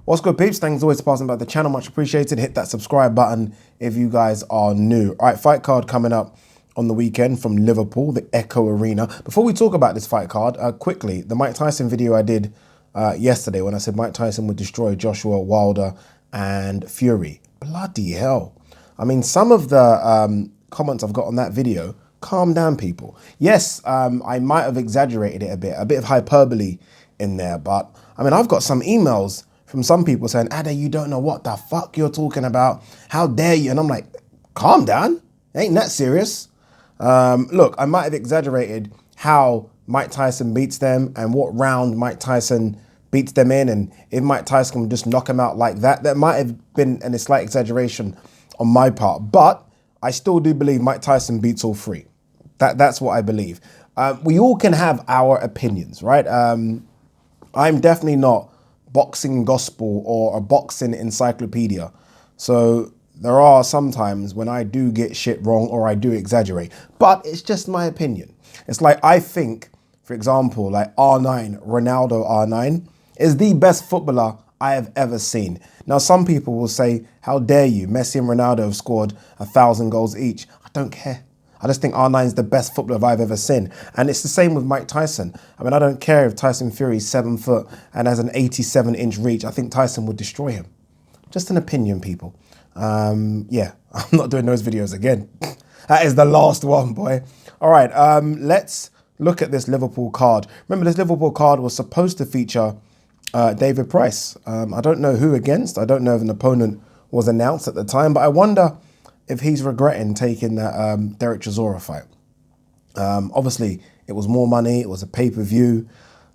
What's good, peeps? Thanks always for passing by the channel. Much appreciated. Hit that subscribe button if you guys are new. All right, fight card coming up on the weekend from Liverpool, the Echo Arena. Before we talk about this fight card, quickly, the Mike Tyson video I did yesterday when I said Mike Tyson would destroy Joshua Wilder and Fury. Bloody hell. I mean, some of the comments I've got on that video, calm down, people. Yes, I might have exaggerated it a bit of hyperbole in there, but I mean, I've got some emails from some people saying, Ada, you don't know what the fuck you're talking about. How dare you? And I'm like, calm down. Ain't that serious. Look, I might have exaggerated how Mike Tyson beats them and what round Mike Tyson beats them in. And if Mike Tyson can just knock him out like that, that might have been a slight exaggeration on my part. But I still do believe Mike Tyson beats all three. That's what I believe. We all can have our opinions, right? I'm definitely not boxing gospel or a boxing encyclopedia. So there are some times when I do get shit wrong or I do exaggerate, but it's just my opinion. It's like, I think, for example, like R9, Ronaldo R9 is the best footballer I have ever seen. Now, some people will say, how dare you? Messi and Ronaldo have scored 1,000 goals each. I don't care. I just think R9 is the best footballer I've ever seen. And it's the same with Mike Tyson. I mean, I don't care if Tyson Fury is 7 foot and has an 87-inch reach. I think Tyson would destroy him. Just an opinion, people. Yeah, I'm not doing those videos again. That is the last one, boy. All right, let's look at this Liverpool card. Remember, this Liverpool card was supposed to feature David Price. I don't know who against. I don't know if an opponent was announced at the time, but I wonder if he's regretting taking that Derek Chisora fight. Obviously, it was more money. It was a pay-per-view.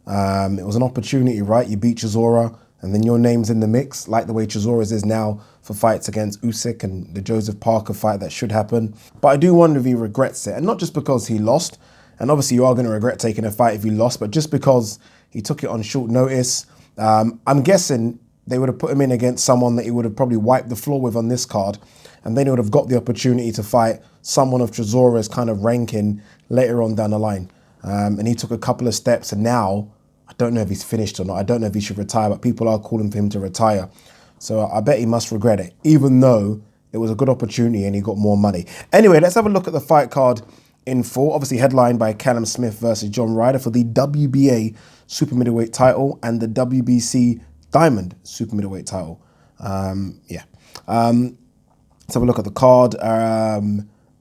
It was an opportunity, right? You beat Chisora, and then your name's in the mix, like the way Chisora's is now for fights against Usyk and the Joseph Parker fight that should happen. But I do wonder if he regrets it, and not just because he lost. And obviously, you are going to regret taking a fight if you lost, but just because he took it on short notice. I'm guessing they would have put him in against someone that he would have probably wiped the floor with on this card, and then he would have got the opportunity to fight someone of Chisora's kind of ranking later on down the line. And he took a couple of steps, and now I don't know if he's finished or not. I don't know if he should retire, but people are calling for him to retire. So I bet he must regret it, even though it was a good opportunity and he got more money. Anyway, let's have a look at the fight card in full. Obviously headlined by Callum Smith versus John Ryder for the WBA super middleweight title and the WBC Diamond super middleweight title. Let's have a look at the card.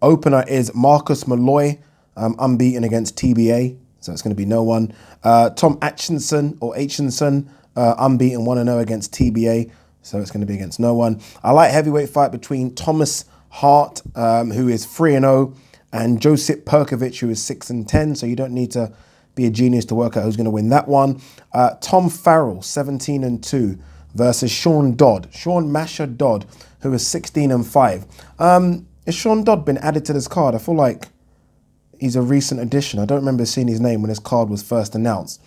Opener is Marcus Malloy, unbeaten against TBA. So it's going to be no one. Tom Atchinson, unbeaten 1-0 against TBA. So it's going to be against no one. A light heavyweight fight between Thomas Hart, who is 3-0, and Josip Perkovic, who is 6-10. So you don't need to be a genius to work out who's going to win that one. Tom Farrell, 17-2, versus Sean Masha Dodd, who is 16-5. Has Sean Dodd been added to this card? I feel like he's a recent addition. I don't remember seeing his name when his card was first announced.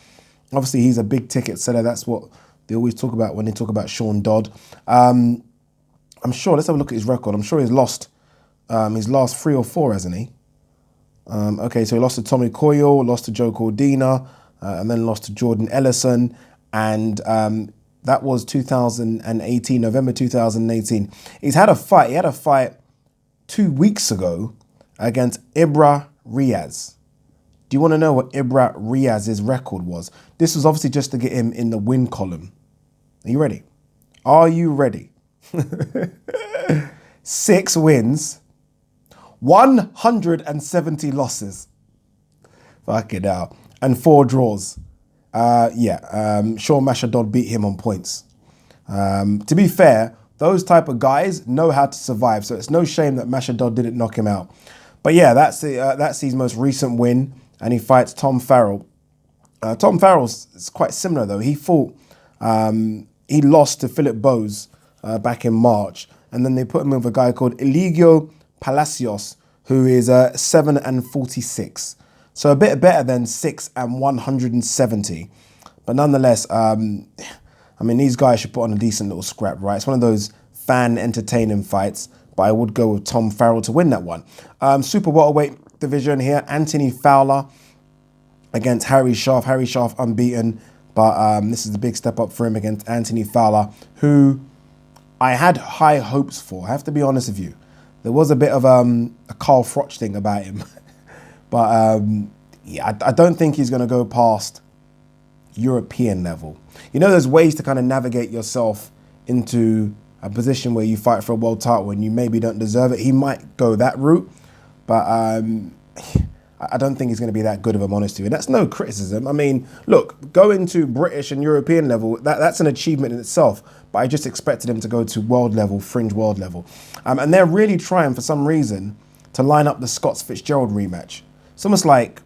Obviously, he's a big ticket seller. That's what they always talk about when they talk about Sean Dodd. I'm sure, let's have a look at his record. I'm sure he's lost his last 3 or 4, hasn't he? Okay, so he lost to Tommy Coyle, lost to Joe Cordina, and then lost to Jordan Ellison. And that was 2018, November 2018. He's had a fight. He had a fight 2 weeks ago against Ibra Riaz. Do you want to know what Ibra Riaz's record was? This was obviously just to get him in the win column. Are you ready? Are you ready? 6 wins, 170 losses. Fucking hell. And 4 draws. Sean Masha Dodd beat him on points. To be fair, those type of guys know how to survive, so it's no shame that Masha Dodd didn't knock him out. But yeah, that's his most recent win, and he fights Tom Farrell. Tom Farrell's quite similar though. He fought, he lost to Philip Bowes back in March, and then they put him with a guy called Eligio Palacios, who is 7-46. So a bit better than 6-170. But nonetheless, I mean, these guys should put on a decent little scrap, right? It's one of those fan entertaining fights, but I would go with Tom Farrell to win that one. Super welterweight division here, Anthony Fowler against Harry Schaaf. Harry Schaaf unbeaten, But this is a big step up for him against Anthony Fowler, who I had high hopes for. I have to be honest with you. There was a bit of a Carl Froch thing about him. But yeah, I don't think he's going to go past European level. You know, there's ways to kind of navigate yourself into a position where you fight for a world title and you maybe don't deserve it. He might go that route, but I don't think he's going to be that good, if I'm honest with you. And that's no criticism. I mean, look, going to British and European level, that's an achievement in itself. But I just expected him to go to world level, fringe world level. And they're really trying, for some reason, to line up the Scots-Fitzgerald rematch. It's almost like,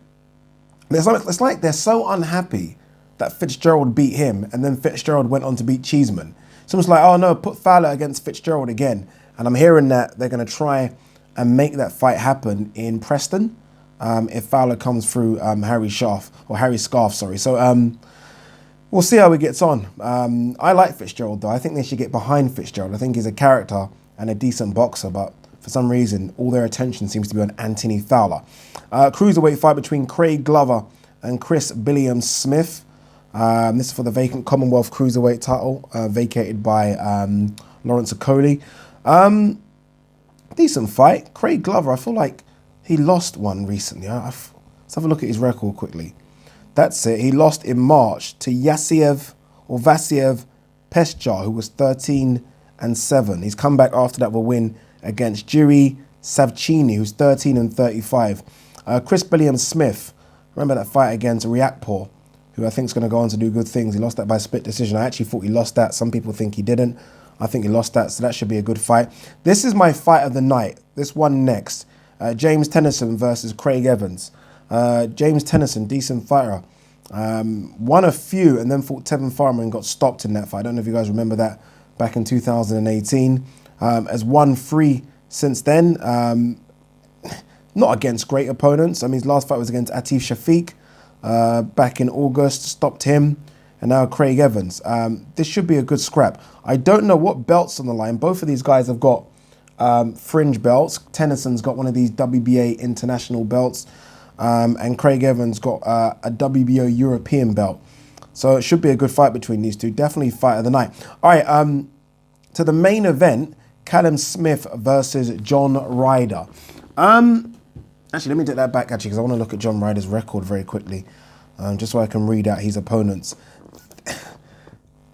it's like they're so unhappy that Fitzgerald beat him and then Fitzgerald went on to beat Cheeseman. It's almost like, oh no, put Fowler against Fitzgerald again. And I'm hearing that they're going to try and make that fight happen in Preston. If Fowler comes through Harry Scarf, sorry. So we'll see how he gets on. I like Fitzgerald, though. I think they should get behind Fitzgerald. I think he's a character and a decent boxer, but for some reason, all their attention seems to be on Anthony Fowler. Cruiserweight fight between Craig Glover and Chris Billiam Smith. This is for the vacant Commonwealth Cruiserweight title, vacated by Lawrence Okoli. Decent fight. Craig Glover, I feel like he lost one recently. Let's have a look at his record quickly. That's it. He lost in March to Vasiev Pesjar, who was 13-7. He's come back after that with a win against Jiri Savcini, who's 13-35. Chris Billiam Smith, remember that fight against Riakporhe, who I think is going to go on to do good things. He lost that by split decision. I actually thought he lost that. Some people think he didn't. I think he lost that, so that should be a good fight. This is my fight of the night. This one next. James Tennyson versus Craig Evans. James Tennyson, decent fighter. Won a few and then fought Tevin Farmer and got stopped in that fight. I don't know if you guys remember that back in 2018. Has won 3 since then. Not against great opponents. I mean, his last fight was against Atif Shafiq back in August, stopped him. And now Craig Evans. This should be a good scrap. I don't know what belts on the line. Both of these guys have got fringe belts. Tennyson's got one of these WBA international belts. And Craig Evans got a WBO European belt. So it should be a good fight between these two. Definitely fight of the night. All right, to the main event, Callum Smith versus John Ryder. Actually, let me take that back, actually, because I want to look at John Ryder's record very quickly, just so I can read out his opponents.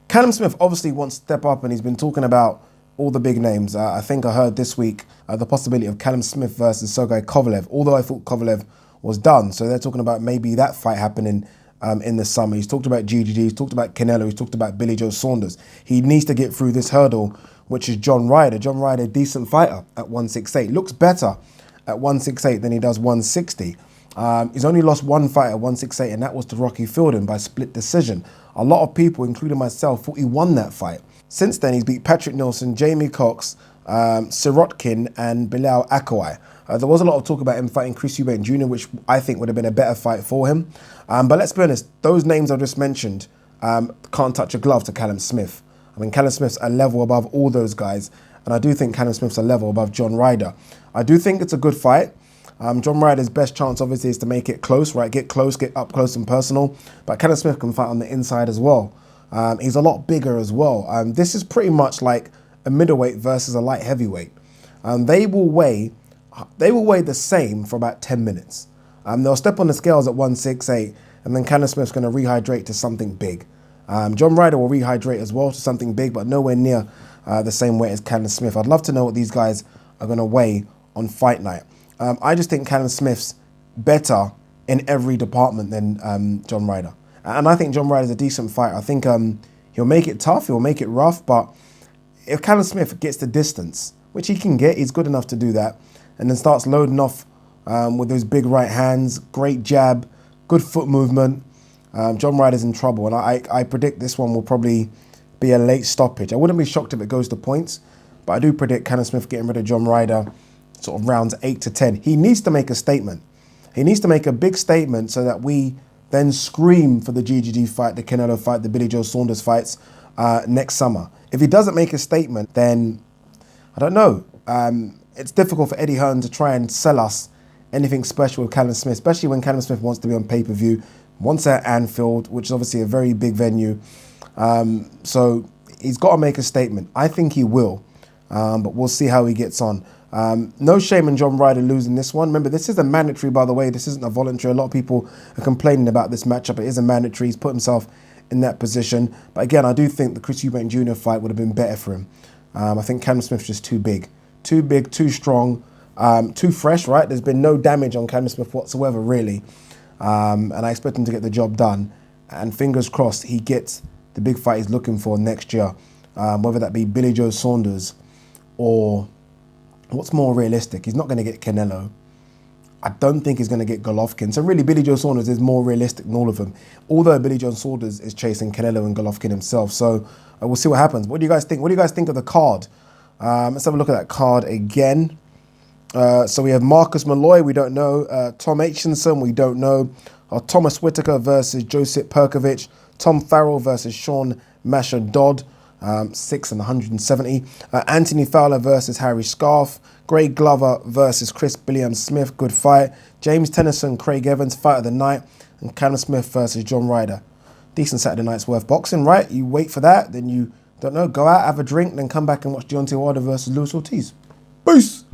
Callum Smith obviously wants to step up, and he's been talking about all the big names. I think I heard this week the possibility of Callum Smith versus Sergey Kovalev, although I thought Kovalev was done. So they're talking about maybe that fight happening in the summer. He's talked about GGG, he's talked about Canelo, he's talked about Billy Joe Saunders. He needs to get through this hurdle, which is John Ryder. John Ryder, decent fighter at 168. Looks better at 168 than he does 160. He's only lost one fight at 168, and that was to Rocky Fielding by split decision. A lot of people, including myself, thought he won that fight. Since then, he's beat Patrick Nelson, Jamie Cox, Sirotkin, and Bilal Akawai. There was a lot of talk about him fighting Chris Eubank Jr., which I think would have been a better fight for him. But let's be honest, those names I just mentioned can't touch a glove to Callum Smith. I mean, Callum Smith's a level above all those guys, and I do think Callum Smith's a level above John Ryder. I do think it's a good fight. John Ryder's best chance, obviously, is to make it close, right? Get close, get up close and personal. But Callum Smith can fight on the inside as well. He's a lot bigger as well. This is pretty much like a middleweight versus a light heavyweight. They will weigh the same for about 10 minutes. They'll step on the scales at 168, and then Callum Smith's going to rehydrate to something big. John Ryder will rehydrate as well to something big, but nowhere near the same weight as Callum Smith. I'd love to know what these guys are going to weigh on fight night. I just think Callum Smith's better in every department than John Ryder. And I think John Ryder's a decent fighter. I think he'll make it tough, he'll make it rough, but if Callum Smith gets the distance, which he can get, he's good enough to do that, and then starts loading off with those big right hands, great jab, good foot movement, John Ryder's in trouble. And I predict this one will probably be a late stoppage. I wouldn't be shocked if it goes to points, but I do predict Callum Smith getting rid of John Ryder sort of rounds 8 to 10. He needs to make a statement. He needs to make a big statement so that we then scream for the GGG fight, the Canelo fight, the Billy Joe Saunders fights next summer. If he doesn't make a statement, then I don't know. It's difficult for Eddie Hearn to try and sell us anything special with Callum Smith, especially when Callum Smith wants to be on pay-per-view, Once at Anfield, which is obviously a very big venue. So he's got to make a statement. I think he will, but we'll see how he gets on. No shame in John Ryder losing this one. Remember, this is a mandatory, by the way. This isn't a voluntary. A lot of people are complaining about this matchup. It is a mandatory. He's put himself in that position. But again, I do think the Chris Eubank Jr. fight would have been better for him. I think Callum Smith's just too big, too strong, too fresh, right? There's been no damage on Callum Smith whatsoever, really. And I expect him to get the job done. And fingers crossed he gets the big fight he's looking for next year, whether that be Billy Joe Saunders or what's more realistic. He's not going to get Canelo. I don't think he's going to get Golovkin. So really, Billy Joe Saunders is more realistic than all of them. Although Billy Joe Saunders is chasing Canelo and Golovkin himself. So we'll see what happens. What do you guys think? What do you guys think of the card? Let's have a look at that card again. So we have Marcus Malloy, we don't know. Tom Aitchison, we don't know. Thomas Whitaker versus Josip Perkovic. Tom Farrell versus Sean Masha Dodd, 6 and 170. Anthony Fowler versus Harry Scarf. Greg Glover versus Chris Billiam Smith, good fight. James Tennyson, Craig Evans, fight of the night. And Callum Smith versus John Ryder. Decent Saturday night's worth boxing, right? You wait for that, then you, don't know, go out, have a drink, then come back and watch Deontay Wilder versus Luis Ortiz. Peace!